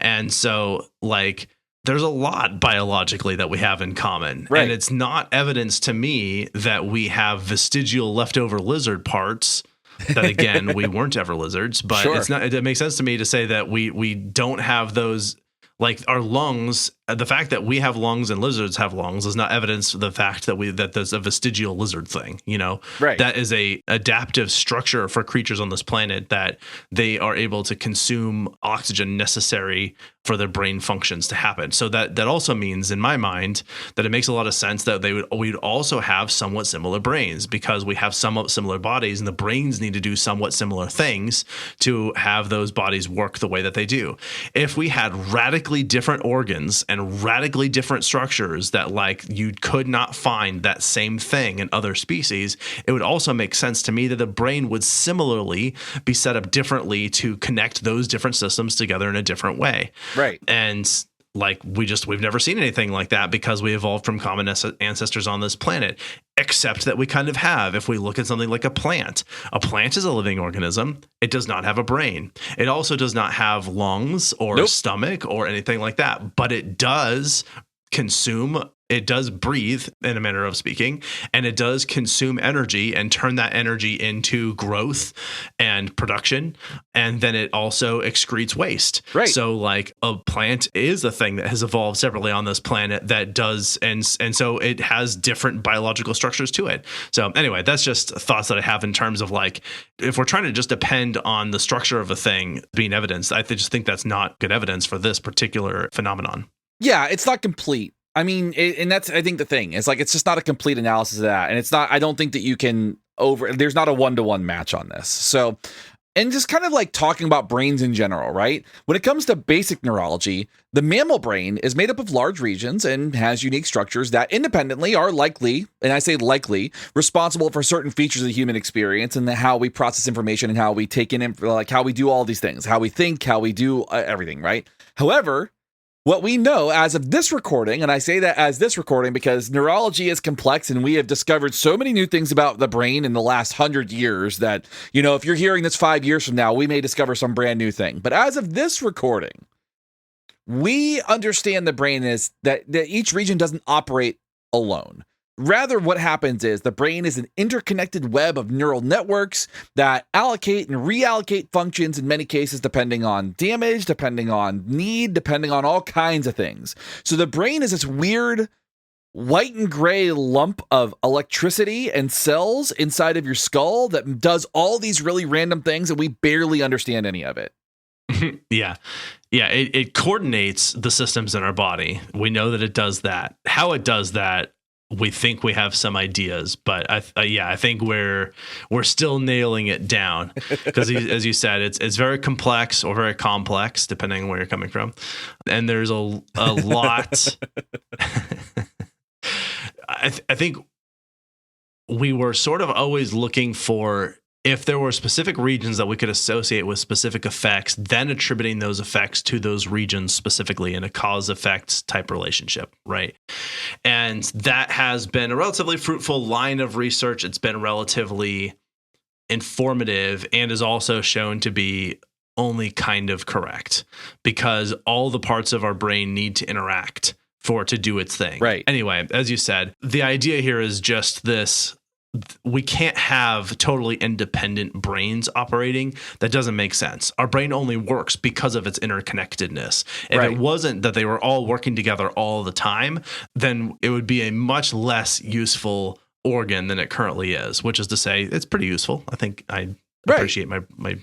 And so, like, there's a lot biologically that we have in common. Right. And it's not evidence to me that we have vestigial leftover lizard parts that, again, we weren't ever lizards, but Sure. it's not, it makes sense to me to say that we don't have those, like our lungs. The fact that we have lungs and lizards have lungs is not evidence of the fact that there's a vestigial lizard thing, you know. Right. That is a adaptive structure for creatures on this planet, that they are able to consume oxygen necessary for their brain functions to happen. So that also means, in my mind, that it makes a lot of sense that we'd also have somewhat similar brains, because we have somewhat similar bodies, and the brains need to do somewhat similar things to have those bodies work the way that they do. If we had radically different organs and radically different structures that, like, you could not find that same thing in other species, it would also make sense to me that the brain would similarly be set up differently to connect those different systems together in a different way. Right. And like, we've never seen anything like that, because we evolved from common ancestors on this planet, except that we kind of have. If we look at something like a plant is a living organism. It does not have a brain. It also does not have lungs or Nope. stomach or anything like that, but it does consume, it does breathe, in a manner of speaking, and it does consume energy and turn that energy into growth and production. And then it also excretes waste. Right. So, like, a plant is a thing that has evolved separately on this planet that does, and so it has different biological structures to it. So anyway, that's just thoughts that I have in terms of, like, if we're trying to just depend on the structure of a thing being evidence, I just think that's not good evidence for this particular phenomenon. Yeah, it's not complete. I mean, and that's, I think, the thing. It's like, it's just not a complete analysis of that. And it's not, I don't think that you can there's not a one-to-one match on this. So, and just kind of like talking about brains in general, right? When it comes to basic neurology, the mammal brain is made up of large regions and has unique structures that independently are likely, and I say likely, responsible for certain features of the human experience and how we process information and how we take in, like, how we do all these things, how we think, how we do everything, right? However, what we know as of this recording, and I say that as this recording because neurology is complex and we have discovered so many new things about the brain in the last 100 years that, you know, if you're hearing this 5 years from now, we may discover some brand new thing. But as of this recording, we understand the brain is that each region doesn't operate alone. Rather, what happens is the brain is an interconnected web of neural networks that allocate and reallocate functions in many cases, depending on damage, depending on need, depending on all kinds of things. So the brain is this weird white and gray lump of electricity and cells inside of your skull that does all these really random things, and we barely understand any of it. Yeah. It coordinates the systems in our body. We know that it does that. How it does that, we think we have some ideas, but I think we're still nailing it down, because as you said, it's very complex or very complex, depending on where you're coming from. And there's a lot. I think we were sort of always looking for if there were specific regions that we could associate with specific effects, then attributing those effects to those regions specifically in a cause-effect type relationship, right? And that has been a relatively fruitful line of research. It's been relatively informative and is also shown to be only kind of correct because all the parts of our brain need to interact for it to do its thing. Right. Anyway, as you said, the idea here is just this. We can't have totally independent brains operating. That doesn't make sense. Our brain only works because of its interconnectedness. If it wasn't that they were all working together all the time, then it would be a much less useful organ than it currently is, which is to say it's pretty useful. I think I appreciate my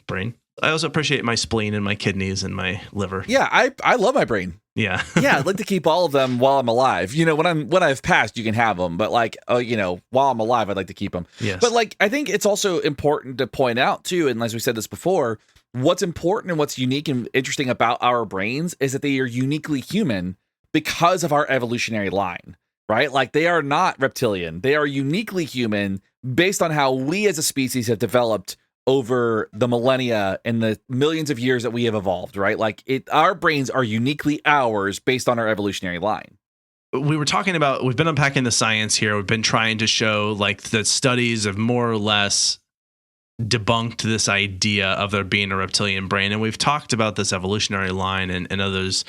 brain. I also appreciate my spleen and my kidneys and my liver. Yeah, I love my brain. Yeah. Yeah, I'd like to keep all of them while I'm alive. You know, when I've passed, you can have them, but like, while I'm alive, I'd like to keep them. Yes. But like, I think it's also important to point out too, and as we said this before, what's important and what's unique and interesting about our brains is that they are uniquely human because of our evolutionary line, right? Like they are not reptilian. They are uniquely human based on how we as a species have developed over the millennia and the millions of years that we have evolved, right? Like our brains are uniquely ours based on our evolutionary line. We were talking about, we've been unpacking the science here. We've been trying to show like the studies have more or less debunked this idea of there being a reptilian brain. And we've talked about this evolutionary line and others.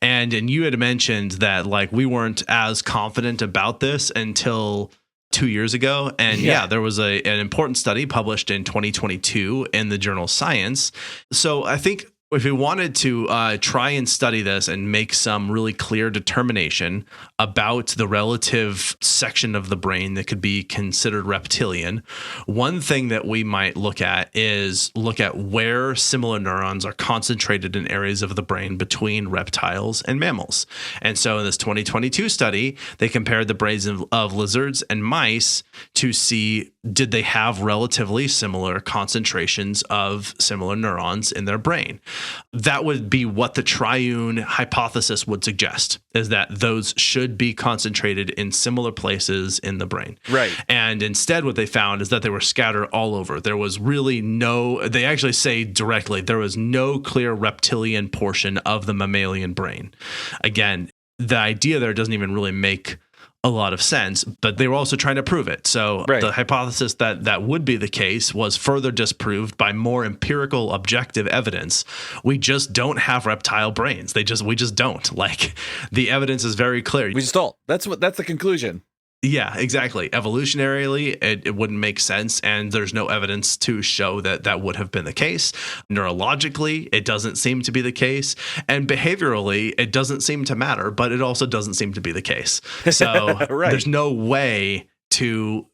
And you had mentioned that like we weren't as confident about this until 2 years ago. And there was an important study published in 2022 in the journal Science. So I think if we wanted to try and study this and make some really clear determination about the relative section of the brain that could be considered reptilian, one thing that we might look at where similar neurons are concentrated in areas of the brain between reptiles and mammals. And so in this 2022 study, they compared the brains of lizards and mice to see did they have relatively similar concentrations of similar neurons in their brain. That would be what the triune hypothesis would suggest, is that those should be concentrated in similar places in the brain. Right. And instead what they found is that they were scattered all over. There was really they actually say directly, there was no clear reptilian portion of the mammalian brain. Again, the idea there doesn't even really make a lot of sense, but they were also trying to prove it. So the hypothesis that would be the case was further disproved by more empirical objective evidence. We just don't have reptile brains. We just don't. Like the evidence is very clear. We just don't. That's the conclusion. Yeah, exactly. Evolutionarily, it wouldn't make sense, and there's no evidence to show that would have been the case. Neurologically, it doesn't seem to be the case, and behaviorally, it doesn't seem to matter, but it also doesn't seem to be the case. So there's no way to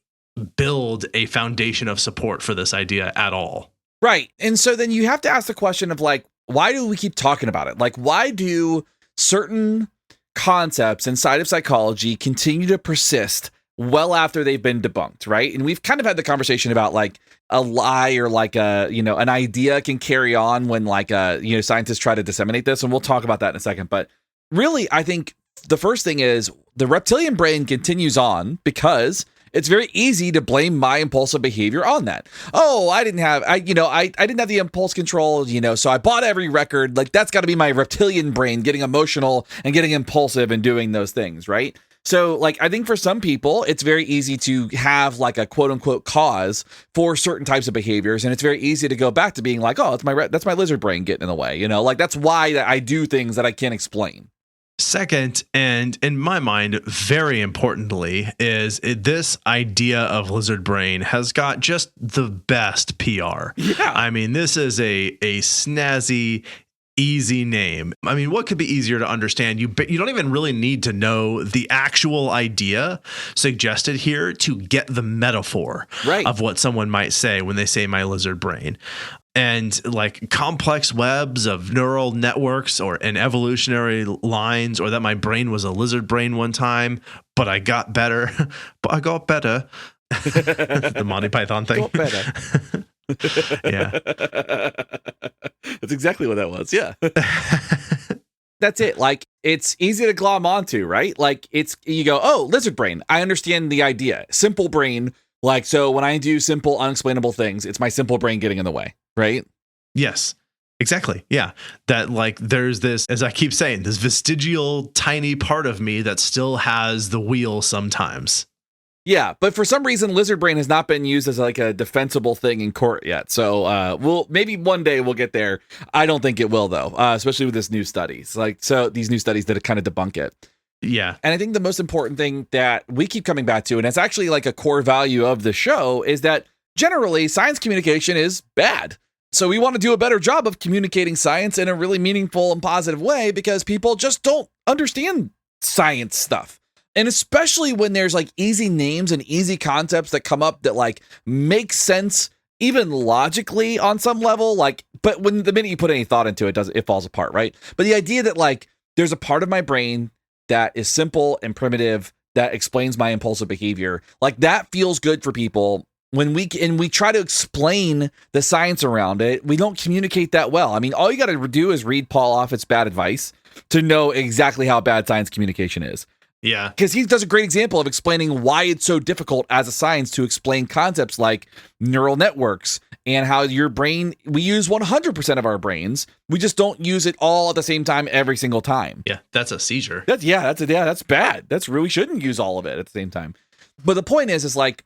build a foundation of support for this idea at all. Right. And so then you have to ask the question of like, why do we keep talking about it? Like, why do certain concepts inside of psychology continue to persist well after they've been debunked, right? And we've kind of had the conversation about like a lie or like an idea can carry on when like scientists try to disseminate this, and we'll talk about that in a second. But really, I think the first thing is the reptilian brain continues on because it's very easy to blame my impulsive behavior on that. Oh, I didn't have the impulse control, so I bought every record. Like that's got to be my reptilian brain getting emotional and getting impulsive and doing those things, right? So like I think for some people, it's very easy to have like a quote unquote cause for certain types of behaviors, and it's very easy to go back to being like, oh, that's my lizard brain getting in the way, like that's why I do things that I can't explain. Second, and in my mind, very importantly, is this idea of lizard brain has got just the best PR. Yeah. I mean, this is a snazzy, easy name. I mean, what could be easier to understand? You don't even really need to know the actual idea suggested here to get the metaphor of what someone might say when they say my lizard brain. And like complex webs of neural networks and evolutionary lines, or that my brain was a lizard brain one time, but I got better. But I got better. The Monty Python thing. Got better. Yeah. That's exactly what that was. Yeah. That's it. Like, it's easy to glom onto, right? Like, you go, oh, lizard brain. I understand the idea. Simple brain. Like, so when I do simple, unexplainable things, it's my simple brain getting in the way, right? Yes, exactly. Yeah. That like there's this, as I keep saying, this vestigial tiny part of me that still has the wheel sometimes. Yeah, but for some reason, lizard brain has not been used as like a defensible thing in court yet. So we'll maybe one day we'll get there. I don't think it will though, especially with this new studies. Like, so these new studies that kind of debunk it. Yeah. And I think the most important thing that we keep coming back to, and it's actually like a core value of the show, is that generally science communication is bad. So we want to do a better job of communicating science in a really meaningful and positive way because people just don't understand science stuff. And especially when there's like easy names and easy concepts that come up that like make sense even logically on some level, like, but when the minute you put any thought into it, it falls apart, right? But the idea that like there's a part of my brain that is simple and primitive that explains my impulsive behavior, like that feels good for people. When we try to explain the science around it, we don't communicate that well. I mean, all you got to do is read Paul Offit's Bad Advice to know exactly how bad science communication is. Yeah. Because he does a great example of explaining why it's so difficult as a science to explain concepts like neural networks and how your brain, we use 100% of our brains. We just don't use it all at the same time every single time. Yeah, that's a seizure. That's bad. That's really shouldn't use all of it at the same time. But the point is like,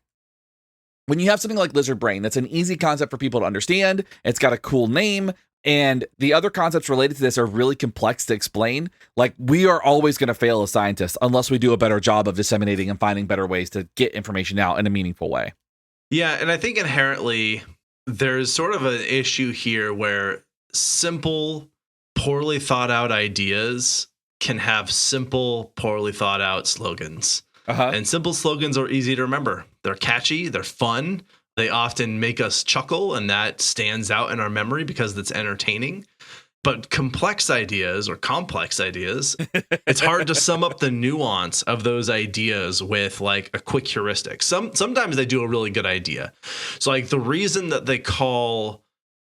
when you have something like lizard brain, that's an easy concept for people to understand. It's got a cool name. And the other concepts related to this are really complex to explain. Like, we are always going to fail as scientists unless we do a better job of disseminating and finding better ways to get information out in a meaningful way. Yeah, and I think inherently there's sort of an issue here where simple, poorly thought out ideas can have simple, poorly thought out slogans. And simple slogans are easy to remember. They're catchy, they're fun. They often make us chuckle, and that stands out in our memory because it's entertaining. But complex ideas or complex ideas, it's hard to sum up the nuance of those ideas with like a quick heuristic. Sometimes they do a really good idea. So like the reason that they call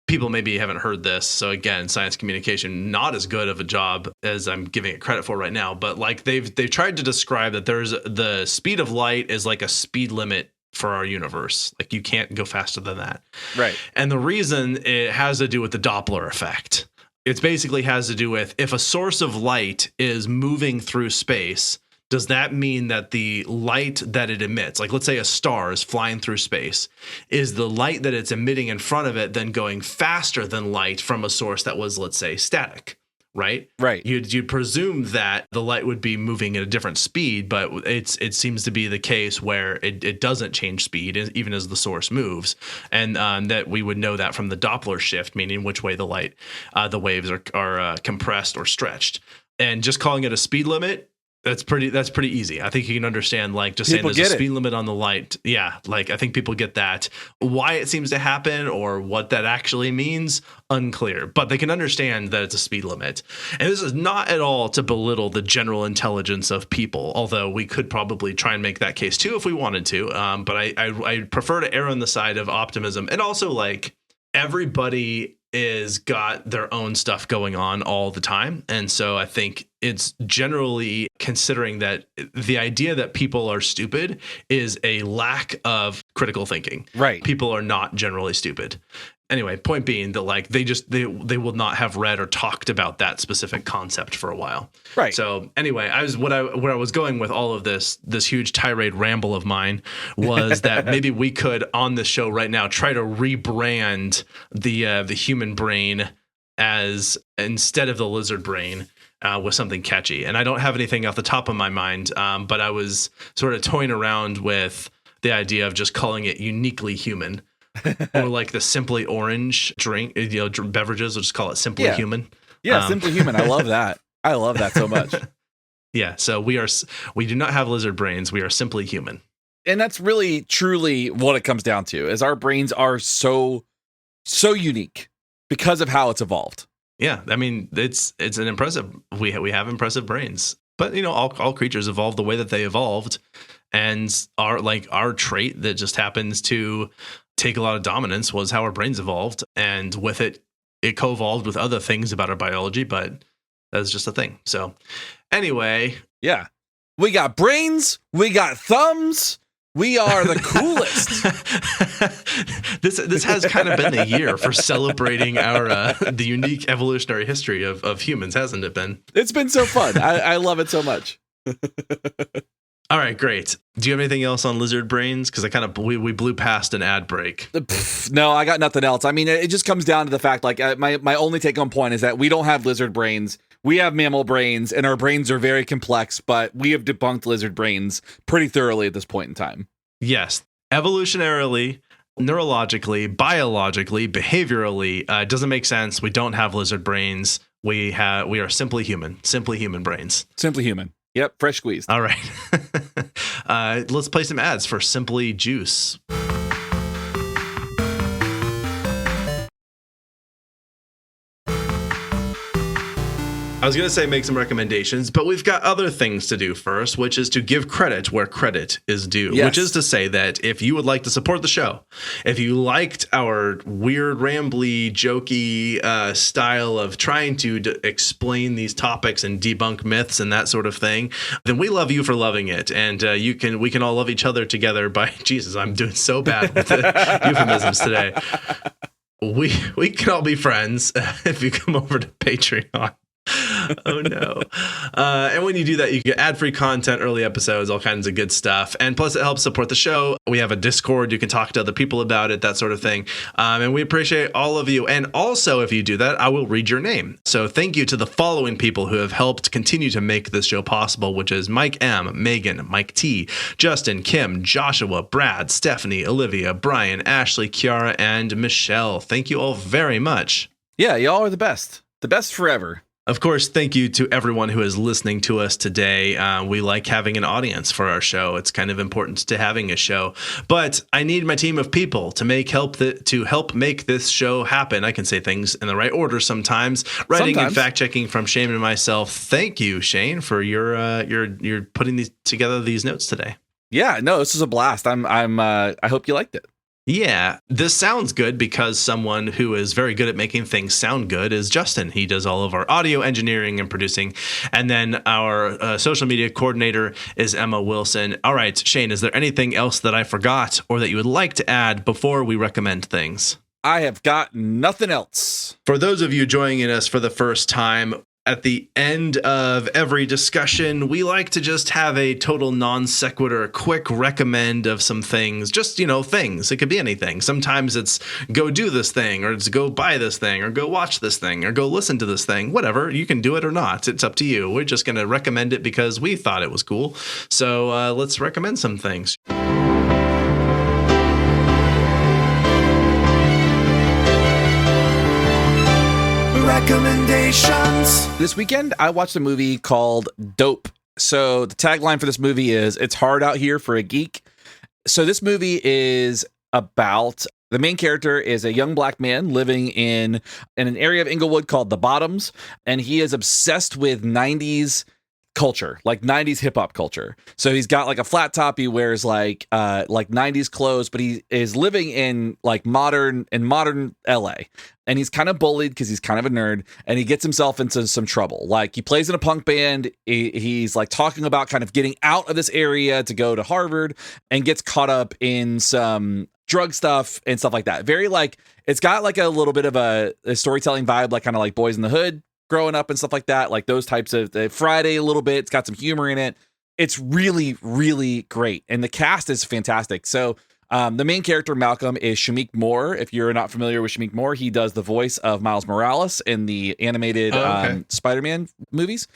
people maybe haven't heard this. So again, science communication, not as good of a job as I'm giving it credit for right now. But like they've tried to describe that there's the speed of light is like a speed limit for our universe. Like you can't go faster than that. Right. And the reason it has to do with the Doppler effect. It basically has to do with if a source of light is moving through space, does that mean that the light that it emits, like let's say a star is flying through space, is the light that it's emitting in front of it then going faster than light from a source that was, let's say, static? Right. You'd presume that the light would be moving at a different speed, but it seems to be the case where it doesn't change speed even as the source moves, and that we would know that from the Doppler shift, meaning which way the light, the waves are compressed or stretched. And just calling it a speed limit, that's pretty easy. I think you can understand, like just people saying there's a speed limit on the light. Yeah, like I think people get that. Why it seems to happen or what that actually means, unclear. But they can understand that it's a speed limit. And this is not at all to belittle the general intelligence of people, although we could probably try and make that case too if we wanted to. But I prefer to err on the side of optimism. And also, like, everybody is got their own stuff going on all the time. And so I think it's generally considering that the idea that people are stupid is a lack of critical thinking. Right. People are not generally stupid. Anyway, point being that like they will not have read or talked about that specific concept for a while. Right. So anyway, where I was going with all of this huge tirade ramble of mine was that maybe we could on this show right now try to rebrand the human brain as instead of the lizard brain with something catchy. And I don't have anything off the top of my mind, but I was sort of toying around with the idea of just calling it uniquely human. Or like the Simply Orange drink, beverages. We'll just call it Simply Human. Yeah, Simply Human. I love that. I love that so much. Yeah. So we do not have lizard brains. We are simply human. And that's really, truly what it comes down to, is our brains are so unique because of how it's evolved. Yeah. I mean, it's an impressive. We have impressive brains, but all creatures evolved the way that they evolved, and our trait that just happens to take a lot of dominance was how our brains evolved, and with it co-evolved with other things about our biology, but that's just a thing. So anyway, yeah, we got brains, we got thumbs, We are the coolest. This has kind of been the year for celebrating our the unique evolutionary history of humans, hasn't it been? It's been so fun. I love it so much. All right, great. Do you have anything else on lizard brains? Because we blew past an ad break. No, I got nothing else. I mean, it just comes down to the fact, like, my only take home point is that we don't have lizard brains. We have mammal brains, and our brains are very complex, but we have debunked lizard brains pretty thoroughly at this point in time. Yes. Evolutionarily, neurologically, biologically, behaviorally, it doesn't make sense. We don't have lizard brains. We are simply human brains. Simply human. Yep, fresh squeezed. All right. Let's play some ads for Simply Juice. I was going to say make some recommendations, but we've got other things to do first, which is to give credit where credit is due, which is to say that if you would like to support the show, if you liked our weird, rambly, jokey style of trying to explain these topics and debunk myths and that sort of thing, then we love you for loving it. And we can all love each other together by, Jesus, I'm doing so bad with the euphemisms today. We can all be friends if you come over to Patreon. Oh no. And when you do that, you get ad-free content, early episodes, all kinds of good stuff. And plus it helps support the show. We have a Discord. You can talk to other people about it, that sort of thing. And we appreciate all of you. And also, if you do that, I will read your name. So thank you to the following people who have helped continue to make this show possible, which is Mike M, Megan, Mike T, Justin, Kim, Joshua, Brad, Stephanie, Olivia, Brian, Ashley, Kiara, and Michelle. Thank you all very much. Yeah, y'all are the best. The best forever. Of course, thank you to everyone who is listening to us today. We like having an audience for our show. It's kind of important to having a show. But I need my team of people to help make this show happen. I can say things in the right order sometimes. Writing and fact checking from Shane and myself. Thank you, Shane, for your putting together these notes today. Yeah, no, this was a blast. I hope you liked it. Yeah, this sounds good because someone who is very good at making things sound good is Justin. He does all of our audio engineering and producing. And then our social media coordinator is Emma Wilson. All right, Shane, is there anything else that I forgot or that you would like to add before we recommend things? I have got nothing else. For those of you joining us for the first time, at the end of every discussion, we like to just have a total non sequitur, quick recommend of some things, just, things. It could be anything. Sometimes it's go do this thing, or it's go buy this thing, or go watch this thing, or go listen to this thing, whatever. You can do it or not. It's up to you. We're just going to recommend it because we thought it was cool. So let's recommend some things. Recommendations. This weekend, I watched a movie called Dope. So the tagline for this movie is, "It's hard out here for a geek." So this movie is about, the main character is a young black man living in an area of Inglewood called the Bottoms, and he is obsessed with 90s culture, like 90s hip hop culture. So he's got like a flat top, he wears like 90s clothes, but he is living in like modern LA. And he's kind of bullied because he's kind of a nerd, and he gets himself into some trouble. Like, he plays in a punk band. He's like talking about kind of getting out of this area to go to Harvard, and gets caught up in some drug stuff and stuff like that. Very like, it's got like a little bit of a storytelling vibe, like kind of like Boys in the Hood growing up and stuff like that. Like those types of Friday a little bit. It's got some humor in it. It's really, really great. And the cast is fantastic. So the main character, Malcolm, is Shameik Moore. If you're not familiar with Shameik Moore, he does the voice of Miles Morales in the animated Spider-Man movies.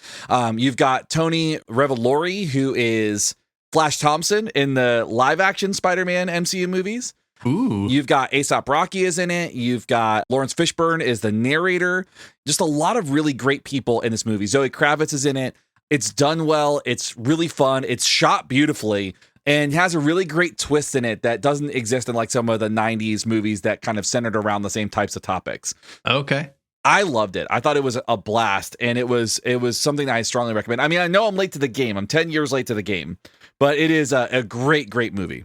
You've got Tony Revolori, who is Flash Thompson in the live-action Spider-Man MCU movies. Ooh. You've got Aesop Rocky is in it. You've got Lawrence Fishburne is the narrator. Just a lot of really great people in this movie. Zoe Kravitz is in it. It's done well. It's really fun. It's shot beautifully and has a really great twist in it that doesn't exist in like some of the 90s movies that kind of centered around the same types of topics. Okay. I loved it. I thought it was a blast, and it was something that I strongly recommend. I mean, I know I'm late to the game. I'm 10 years late to the game, but it is a great, great movie.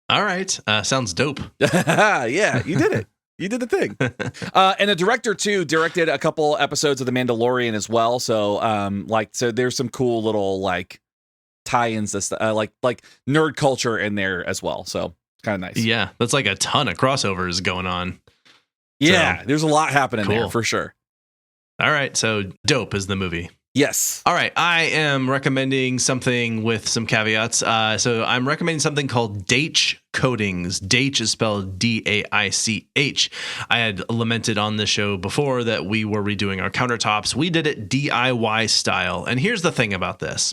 All right. Sounds dope. Yeah, you did it. You did the thing. And the director too directed a couple episodes of The Mandalorian as well. So, so there's some cool little like tie-ins, like nerd culture in there as well. So kind of nice. Yeah, that's like a ton of crossovers going on. Yeah, So, there's a lot happening cool. there for sure. All right, so Dope is the movie. Yes. All right, I am recommending something with some caveats. So I'm recommending something called Daich Coatings. Daich is spelled D-A-I-C-H. I had lamented on the show before that we were redoing our countertops. We did it DIY style. And here's the thing about this.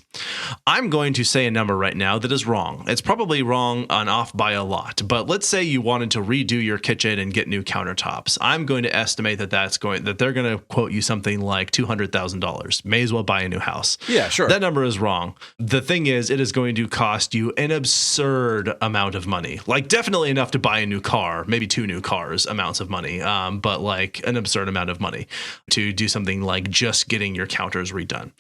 I'm going to say a number right now that is wrong. It's probably wrong and off by a lot. But let's say you wanted to redo your kitchen and get new countertops. I'm going to estimate that they're going to quote you something like $200,000. May as well buy a new house. Yeah, sure. That number is wrong. The thing is, it is going to cost you an absurd amount of money. Like definitely enough to buy a new car, maybe 2 new cars amounts of money, but like an absurd amount of money to do something like just getting your counters redone.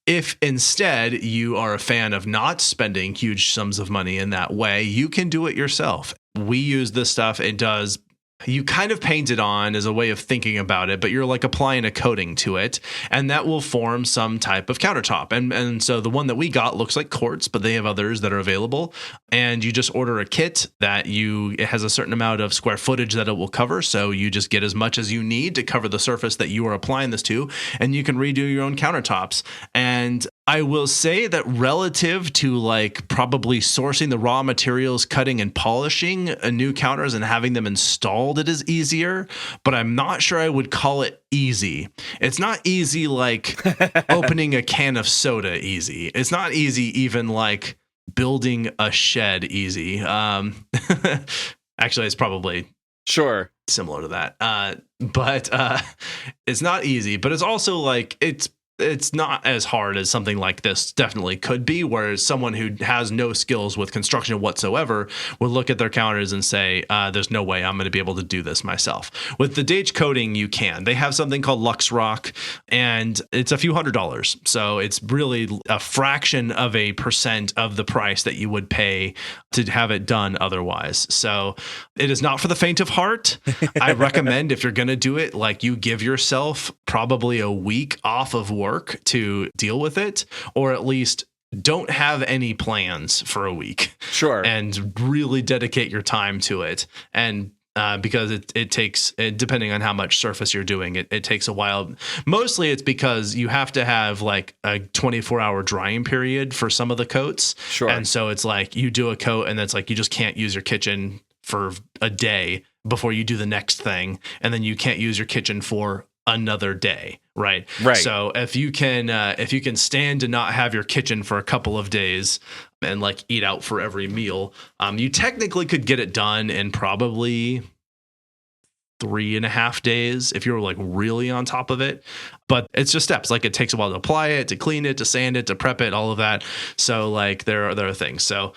If instead you are a fan of not spending huge sums of money in that way, you can do it yourself. We use this stuff. You kind of paint it on as a way of thinking about it, but you're like applying a coating to it, and that will form some type of countertop. And so the one that we got looks like quartz, but they have others that are available. And you just order a kit it has a certain amount of square footage that it will cover. So you just get as much as you need to cover the surface that you are applying this to, and you can redo your own countertops. And I will say that relative to like probably sourcing the raw materials, cutting and polishing new counters and having them installed, it is easier, but I'm not sure I would call it easy. It's not easy like opening a can of soda easy. It's not easy even like building a shed easy. Actually, it's probably sure similar to that. But it's not easy, but it's also like it's not as hard as something like this definitely could be, whereas someone who has no skills with construction whatsoever would look at their counters and say, there's no way I'm going to be able to do this myself. With the Daich coating, you can. They have something called Lux Rock, and it's a few $100s. So it's really a fraction of a percent of the price that you would pay to have it done otherwise. So it is not for the faint of heart. I recommend if you're going to do it, like you give yourself probably a week off of work to deal with it, or at least don't have any plans for a week. Sure. And really dedicate your time to it. And because it takes, depending on how much surface you're doing, it takes a while. Mostly it's because you have to have like a 24-hour drying period for some of the coats. Sure. And so it's like you do a coat and it's like you just can't use your kitchen for a day before you do the next thing. And then you can't use your kitchen for another day. Right. So if you can stand to not have your kitchen for a couple of days and like eat out for every meal, you technically could get it done in probably 3.5 days if you're like really on top of it. But it's just steps. Like it takes a while to apply it, to clean it, to sand it, to prep it, all of that. So like there are things. So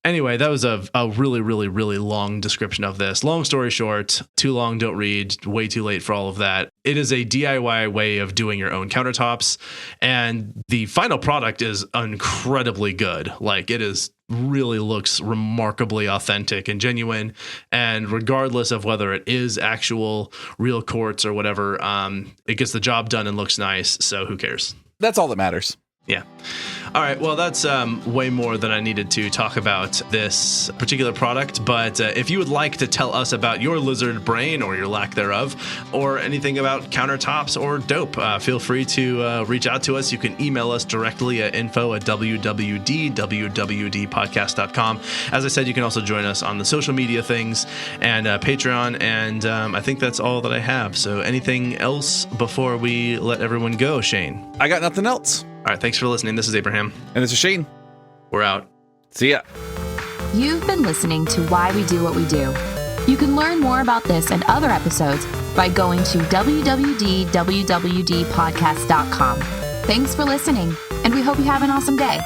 anyway, that was a really, really, really long description of this. Long story short, too long, don't read, way too late for all of that. It is a DIY way of doing your own countertops. And the final product is incredibly good. Like it is really looks remarkably authentic and genuine. And regardless of whether it is actual real quartz or whatever, it gets the job done and looks nice. So who cares? That's all that matters. Yeah. All right. Well, that's way more than I needed to talk about this particular product. But if you would like to tell us about your lizard brain or your lack thereof, or anything about countertops or dope, feel free to reach out to us. You can email us directly at info@www.podcast.com. As I said, you can also join us on the social media things and Patreon. And I think that's all that I have. So anything else before we let everyone go, Shane? I got nothing else. All right, thanks for listening. This is Abraham. And this is Shane. We're out. See ya. You've been listening to Why We Do What We Do. You can learn more about this and other episodes by going to www.wwdpodcast.com. Thanks for listening, and we hope you have an awesome day.